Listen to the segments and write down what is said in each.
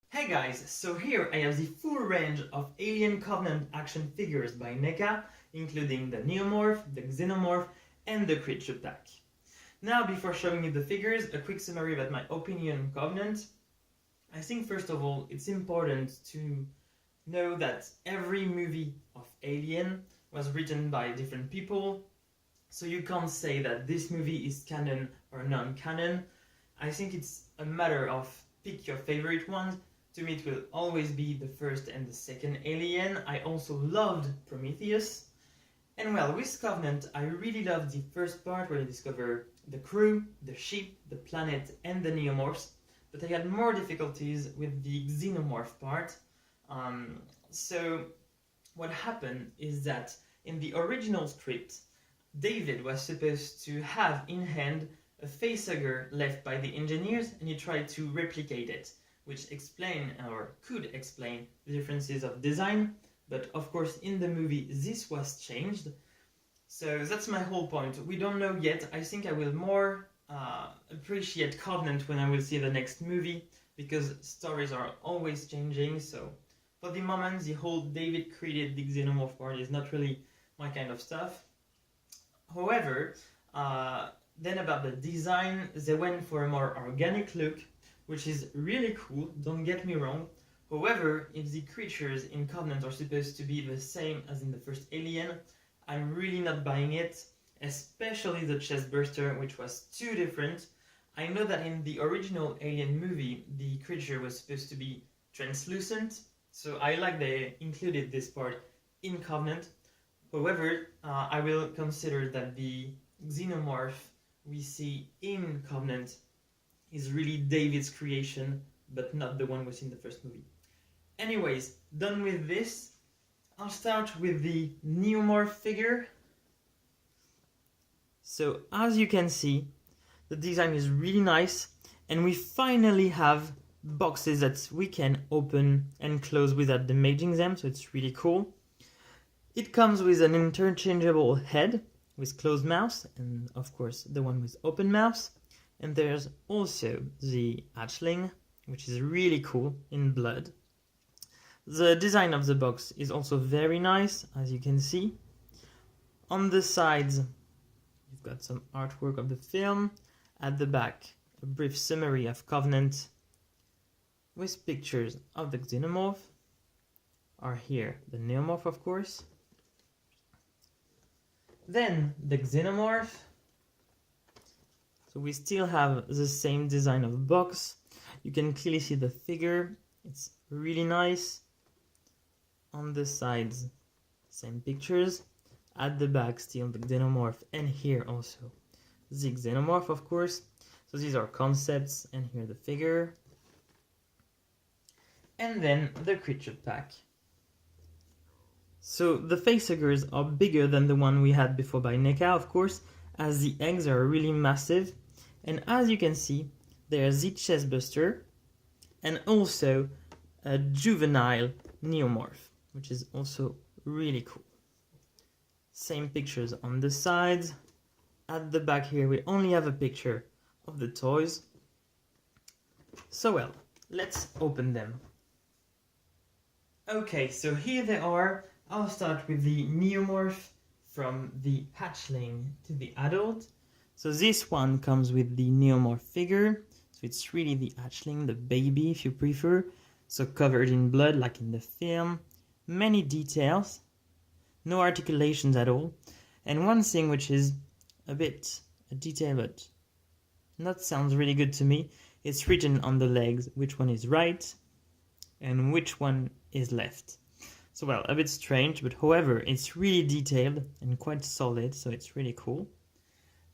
Hey guys, so here I have the full range of Alien Covenant action figures by NECA, including the Neomorph, the Xenomorph, and the Creature Pack. Now, before showing you the figures, a quick summary about my opinion on Covenant. I think first of all, it's important to know that every movie of Alien was written by different people, so you can't say that this movie is canon or non-canon. I think it's a matter of pick your favorite ones. To me, it will always be the first and the second Alien. I also loved Prometheus. And well, with Covenant, I really loved the first part where you discover the crew, the ship, the planet, and the Neomorphs. But I had more difficulties with the Xenomorph part. So what happened is that in the original script, David was supposed to have in hand a facehugger left by the engineers, and he tried to replicate it, which could explain the differences of design, but of course in the movie this was changed. So that's my whole point. We don't know yet. I think I will more appreciate Covenant when I will see the next movie, because stories are always changing. So for the moment, the whole David created the Xenomorph part is not really my kind of stuff. However, then about the design, they went for a more organic look, which is really cool, don't get me wrong. However, if the creatures in Covenant are supposed to be the same as in the first Alien, I'm really not buying it, especially the chest burster, which was too different. I know that in the original Alien movie, the creature was supposed to be translucent, so I like they included this part in Covenant. However, I will consider that the Xenomorph we see in Covenant is really David's creation, but not the one we see in the first movie. Anyways, done with this, I'll start with the Neomorph figure. So as you can see, the design is really nice, and we finally have boxes that we can open and close without damaging them, so it's really cool. It comes with an interchangeable head with closed mouth, and of course the one with open mouth. And there's also the hatchling, which is really cool in blood. The design of the box is also very nice, as you can see. On the sides, you've got some artwork of the film. At the back, a brief summary of Covenant with pictures of the Xenomorph. Are here the Neomorph, of course. Then the Xenomorph. So we still have the same design of box. You can clearly see the figure. It's really nice. On the sides, same pictures. At the back, still the Xenomorph, and here also the Xenomorph, of course. So these are concepts, and here the figure. And then the creature pack. So the facehuggers are bigger than the one we had before by NECA, of course, as the eggs are really massive. And as you can see, there's the chestbuster and also a juvenile Neomorph, which is also really cool. Same pictures on the sides. At the back here, we only have a picture of the toys. So well, let's open them. Okay, so here they are. I'll start with the Neomorph, from the hatchling to the adult. So this one comes with the Neomorph figure. So it's really the hatchling, the baby if you prefer. So covered in blood like in the film. Many details. No articulations at all. And one thing which is a bit a detail but not sounds really good to me. It's written on the legs which one is right and which one is left. So well, a bit strange, but however, it's really detailed and quite solid, so it's really cool.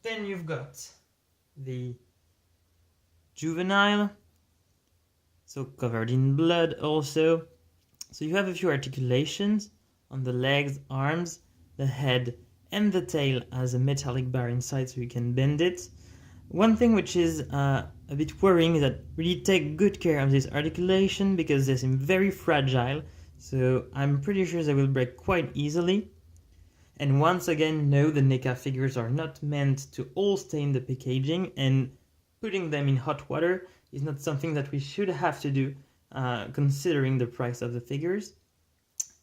Then you've got the juvenile, so covered in blood also. So you have a few articulations on the legs, arms, the head, and the tail has a metallic bar inside so you can bend it. One thing which is a bit worrying is that really take good care of this articulation because they seem very fragile. So I'm pretty sure they will break quite easily. And once again, no, the NECA figures are not meant to all stay in the packaging, and putting them in hot water is not something that we should have to do considering the price of the figures.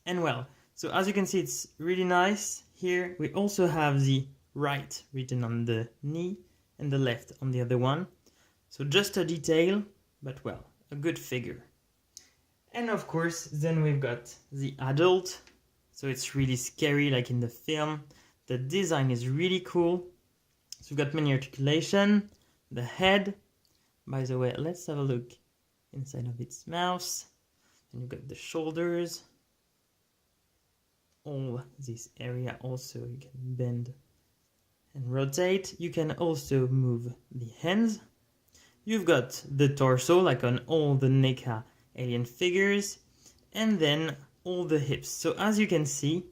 And well, so as you can see, it's really nice. Here we also have the right written on the knee and the left on the other one. So just a detail, but well, a good figure. And of course, then we've got the adult. So it's really scary like in the film. The design is really cool. So we've got many articulation, the head. By the way, let's have a look inside of its mouth. And you've got the shoulders. All this area also you can bend and rotate. You can also move the hands. You've got the torso like on all the NECA alien figures, and then all the hips. So as you can see,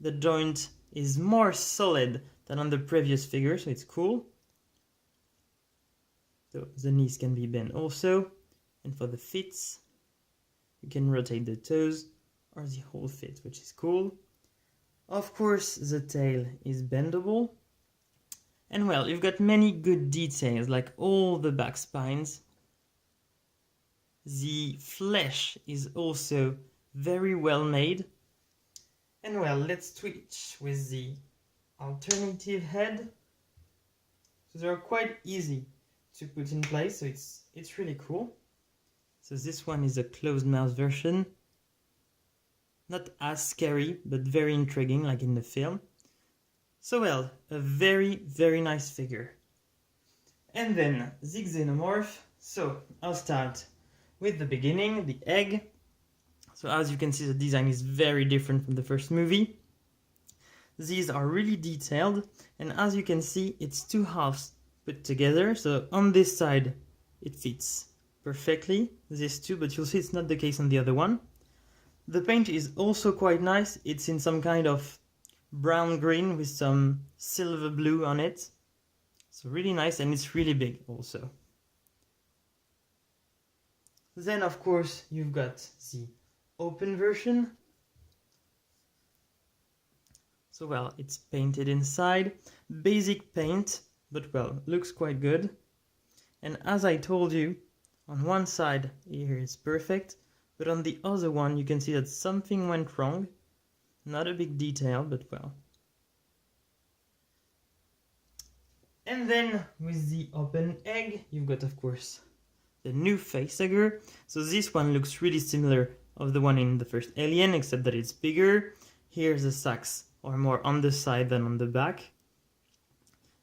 the joint is more solid than on the previous figure, so it's cool. So the knees can be bent also, and for the feet, you can rotate the toes or the whole foot, which is cool. Of course, the tail is bendable. And well, you've got many good details, like all the back spines. The flesh is also very well made. And well, let's switch with the alternative head. So they're quite easy to put in place, so it's really cool. So this one is a closed mouth version. Not as scary, but very intriguing like in the film. So well, a very, very nice figure. And then the Xenomorph. So I'll start with the beginning, the egg. So as you can see, the design is very different from the first movie. These are really detailed, and as you can see, it's two halves put together. So on this side, it fits perfectly, these two, but you'll see it's not the case on the other one. The paint is also quite nice. It's in some kind of brown green with some silver blue on it. So really nice, and it's really big also. Then of course you've got the open version. So well, it's painted inside. Basic paint, but well, looks quite good. And as I told you, on one side here is perfect, but on the other one you can see that something went wrong. Not a big detail, but well. And then with the open egg, you've got of course the new facehugger. So this one looks really similar of the one in the first Alien, except that it's bigger. Here the sacs are more on the side than on the back.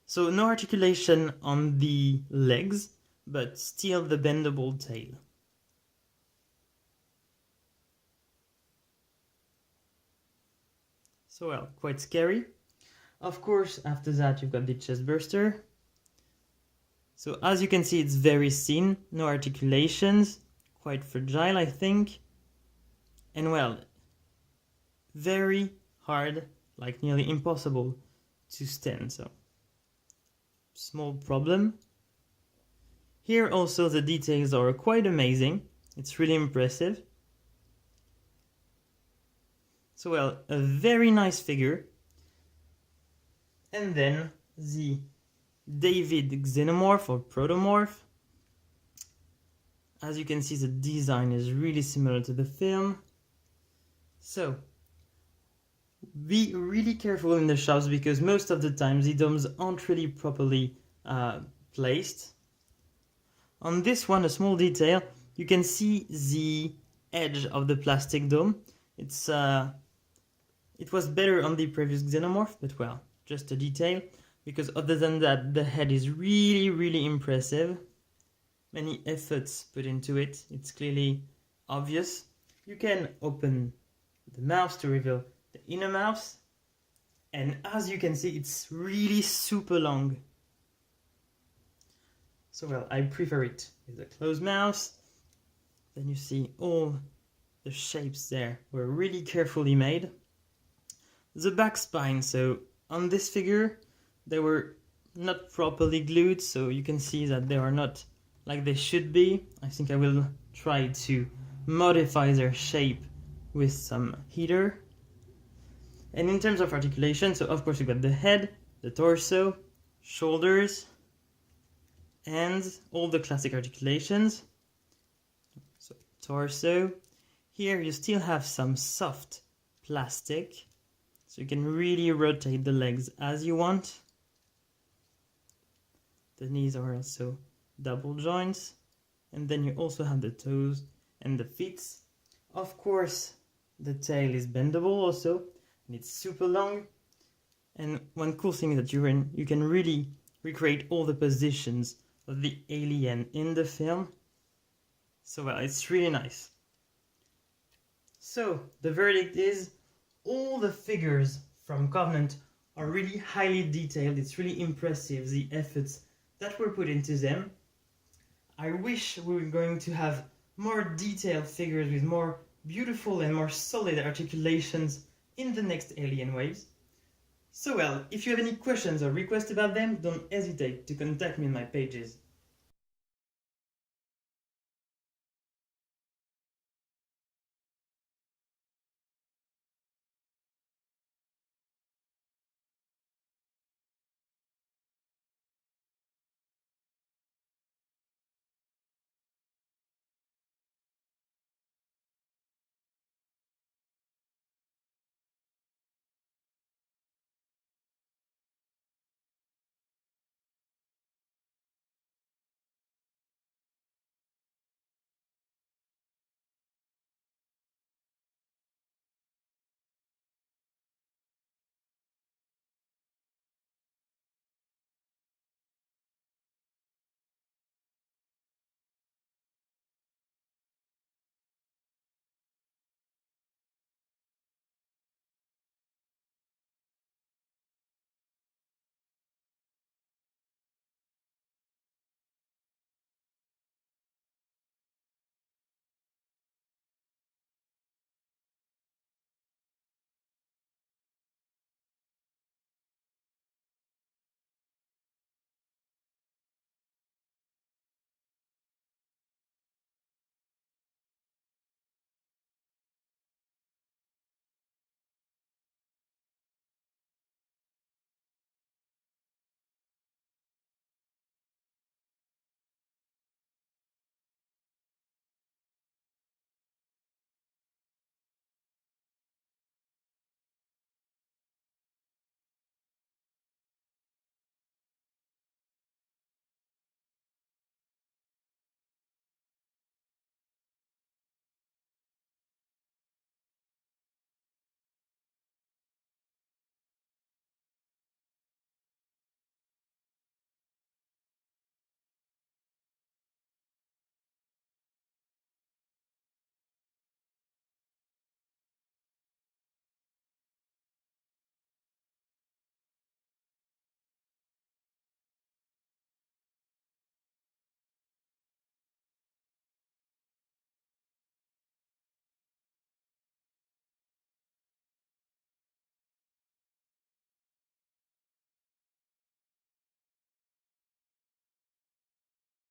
So no articulation on the legs, but still the bendable tail. So well, quite scary. Of course, after that you've got the chest burster. So as you can see, it's very thin, no articulations, quite fragile I think. And well, very hard, like nearly impossible to stand, so small problem. Here also the details are quite amazing, it's really impressive. So well, a very nice figure. And then the David Xenomorph or Protomorph. As you can see, the design is really similar to the film. So be really careful in the shops, because most of the time the domes aren't really properly placed. On this one, a small detail, you can see the edge of the plastic dome. It was better on the previous Xenomorph, but well, just a detail, because other than that, the head is really, really impressive. Many efforts put into it, it's clearly obvious. You can open the mouth to reveal the inner mouth, and as you can see, it's really super long. So well, I prefer it with a closed mouth. Then you see all the shapes there were really carefully made. The back spine, so on this figure, they were not properly glued, so you can see that they are not like they should be. I think I will try to modify their shape with some heater. And in terms of articulation, so of course you got the head, the torso, shoulders, and all the classic articulations. So torso. Here you still have some soft plastic, so you can really rotate the legs as you want. The knees are also double joints, and then you also have the toes and the feet. Of course, the tail is bendable also, and it's super long. And one cool thing is that you can really recreate all the positions of the alien in the film. So well, it's really nice. So the verdict is all the figures from Covenant are really highly detailed. It's really impressive, the efforts that were put into them. I wish we were going to have more detailed figures with more beautiful and more solid articulations in the next alien waves. So well, if you have any questions or requests about them, don't hesitate to contact me on my pages.